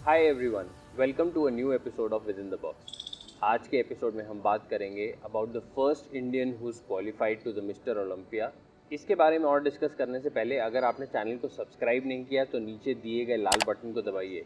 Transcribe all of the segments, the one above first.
Hi everyone, welcome to a new episode of with in the box. आज के episode में हम बात करेंगे about the first Indian who's qualified to the mister Olympia. इसके बारे में और डिस्कस करने से पहले अगर आपने चैनल को सब्सक्राइब नहीं किया तो नीचे दिए गए लाल बटन को दबाइए,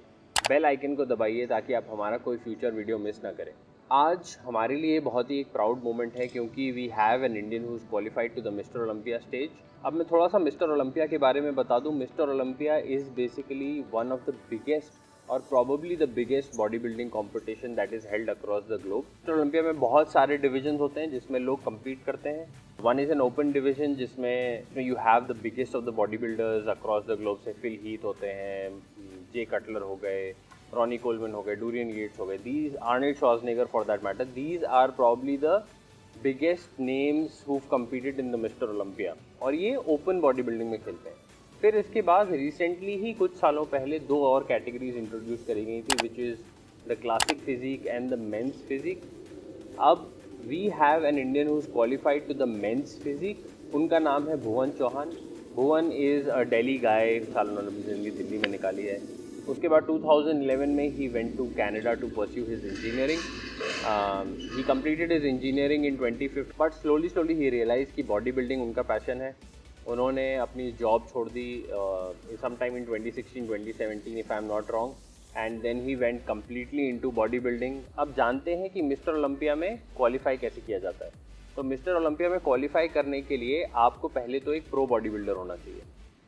बेल आइकन को दबाइए ताकि आप हमारा कोई फ्यूचर वीडियो मिस ना करें। आज हमारे लिए बहुत ही एक प्राउड मोमेंट है क्योंकि we have an Indian who's qualified to the mister Olympia stage. अब मैं थोड़ा सा मिस्टर ओलंपिया के बारे में बता दूं। Mister Olympia is basically one of the biggest और probably the biggest body building competition that is held across the globe. Mister Olympia में बहुत सारे डिविजन होते हैं जिसमें लोग कम्पीट करते हैं। One is an open division जिसमें you have the biggest of the body builders across the globe. से फिल हीथ होते हैं, जे कटलर हो गए, रॉनी कोलमन हो गए, डूरियन येट्स हो गए, these Arnold Schwarzenegger for that matter, these are probably the biggest names who competed in the mister Olympia. और ये ओपन बॉडी बिल्डिंग में खेलते हैं। फिर इसके बाद रिसेंटली ही कुछ सालों पहले दो और कैटेगरीज इंट्रोड्यूस करी गई थी, which is the classic physique and the men's physique. अब we have an Indian who is qualified to the men's physique. उनका नाम है Bhuvan Chauhan. Bhuvan is a Delhi guy, साल उन्होंने ज़िंदगी दिल्ली में निकाली है। उसके बाद 2011 में ही went to Canada to pursue his engineering. He completed his engineering in 2015, but slowly he realise कि बॉडी बिल्डिंग उनका पैशन है। उन्होंने अपनी जॉब छोड़ दी some time in 2016-2017 if I am not wrong, and then he went completely into body building. अब जानते हैं कि मिस्टर ओलंपिया में क्वालिफाई कैसे किया जाता है। तो मिस्टर ओलंपिया में क्वालिफाई करने के लिए आपको पहले तो एक प्रो बॉडी बिल्डर होना चाहिए।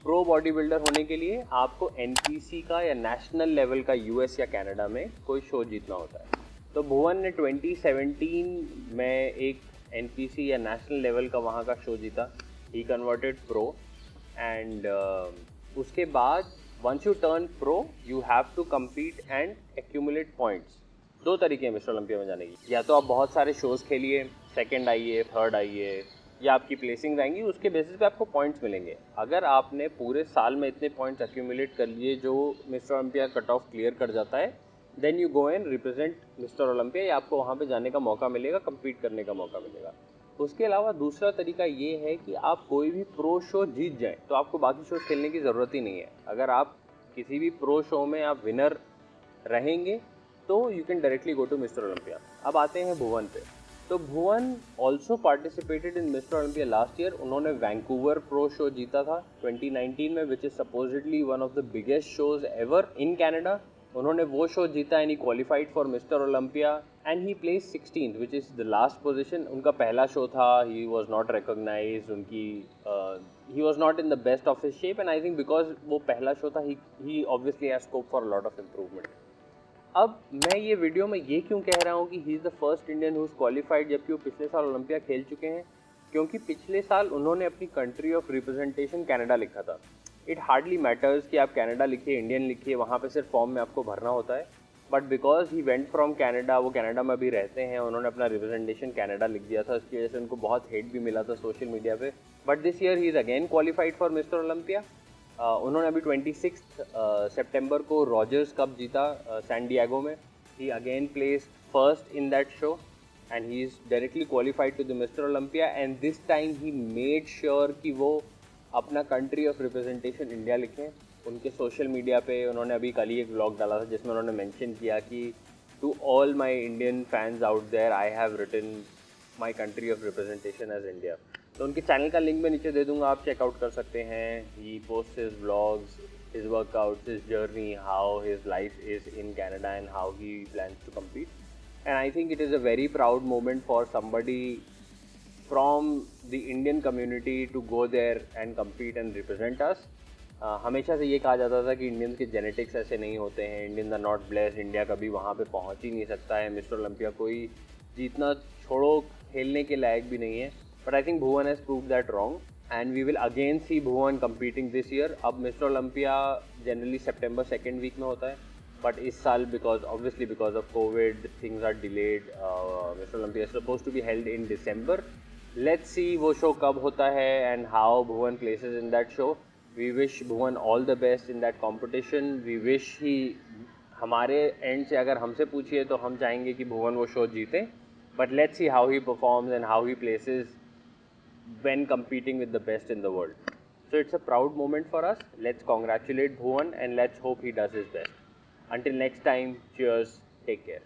प्रो बॉडी बिल्डर होने के लिए आपको एनपीसी का या नेशनल लेवल का यूएस या कनाडा में कोई शो जीतना होता है। तो भुवन ने 2017 में एक एनपीसी या नेशनल लेवल का वहाँ का शो जीता। He converted pro and उसके बाद once you turn pro you have to compete and accumulate points। दो तरीके हैं मिस्टर ओलंपिया में जाने की, या तो आप बहुत सारे शोज़ खेलिए, सेकंड आइए, थर्ड आइए, या आपकी प्लेसिंग रहेंगी, उसके बेसिस पे आपको पॉइंट्स मिलेंगे। अगर आपने पूरे साल में इतने पॉइंट्स एक्यूमुलेट कर लिए जो mister Olympia cut off clear कर जाता है, then you go and represent mister Olympia, या आपको वहाँ पे जाने का मौका मिलेगा, कम्पीट करने का मौका मिलेगा। उसके अलावा दूसरा तरीका ये है कि आप कोई भी प्रो शो जीत जाएं तो आपको बाकी शो खेलने की ज़रूरत ही नहीं है। अगर आप किसी भी प्रो शो में आप विनर रहेंगे तो you can directly go to mister Olympia. अब आते हैं भुवन पे। तो Bhuvan also participated in mister Olympia last year. उन्होंने वैंकूवर प्रो शो जीता था 2019 में, which is supposedly one of the biggest shows ever in Canada. उन्होंने वो शो जीता and he qualified for mister Olympia and he place 16th which is the last position. उनका पहला show था, he was not recognised, उनकी he was not in the best of his shape, and I think because वो पहला show था he obviously has scope for lot of improvement. अब मैं ये वीडियो में ये क्यों कह रहा हूँ कि he is the first Indian who is qualified, जबकि वो पिछले साल ओलंपिया खेल चुके हैं? क्योंकि पिछले साल उन्होंने अपनी कंट्री ऑफ रिप्रेजेंटेशन कनाडा लिखा था। इट हार्डली मैटर्स कि आप कनाडा लिखिए, इंडियन लिखिए, वहाँ पे सिर्फ फॉर्म में आपको भरना होता है। But because he went from Canada, वो कनाडा में अभी रहते हैं, उन्होंने अपना रिप्रेजेंटेशन कनाडा लिख दिया था, इसकी वजह से उनको बहुत हेट भी मिला था सोशल मीडिया पे। But this year he is again qualified for mister Olympia. उन्होंने अभी 26 सितंबर को रॉजर्स कप जीता सैन डिएगो में। He again place first in that show and he is directly qualified to the mister Olympia, and this time he made sure कि वो अपना country of representation India लिखें। उनके सोशल मीडिया पे उन्होंने अभी कल ही एक व्लॉग डाला था जिसमें उन्होंने मेंशन किया कि to all my Indian fans out there I have written my country of representation as India. तो उनके चैनल का लिंक मैं नीचे दे दूंगा, आप चेकआउट कर सकते हैं। He post his vlogs, his workouts, his journey, how his life is in Canada and how he plans to compete. And I think it is a very proud moment for somebody from the Indian community to go there and compete and represent us। हमेशा से ये कहा जाता था कि Indians के genetics ऐसे नहीं होते हैं, Indians are not blessed, India कभी वहाँ पे पहुँच ही नहीं सकता है, मिस्टर ओलंपिया कोई जीतना छोड़ो खेलने के लायक भी नहीं है। But I think Bhuvan has prove that wrong and we will again see Bhuvan competing this year. अब मिस्टर ओलंपिया जनरली सितंबर सेकेंड वीक में होता है, बट इस साल obviously because of COVID things are delayed। Mister Olympia is supposed to be held in December। Let's see वो show कब होता है and how Bhuvan places in that show। We wish Bhuvan all the best in that competition। We wish he, हमारे and से अगर हमसे पूछिए तो हम चाहेंगे कि भुवन वो शो जीते, but let's see how he performs and how he places when competing with the best in the world। So it's a proud moment for us। Let's congratulate Bhuvan and let's hope he does his best। Until next time, cheers, take care.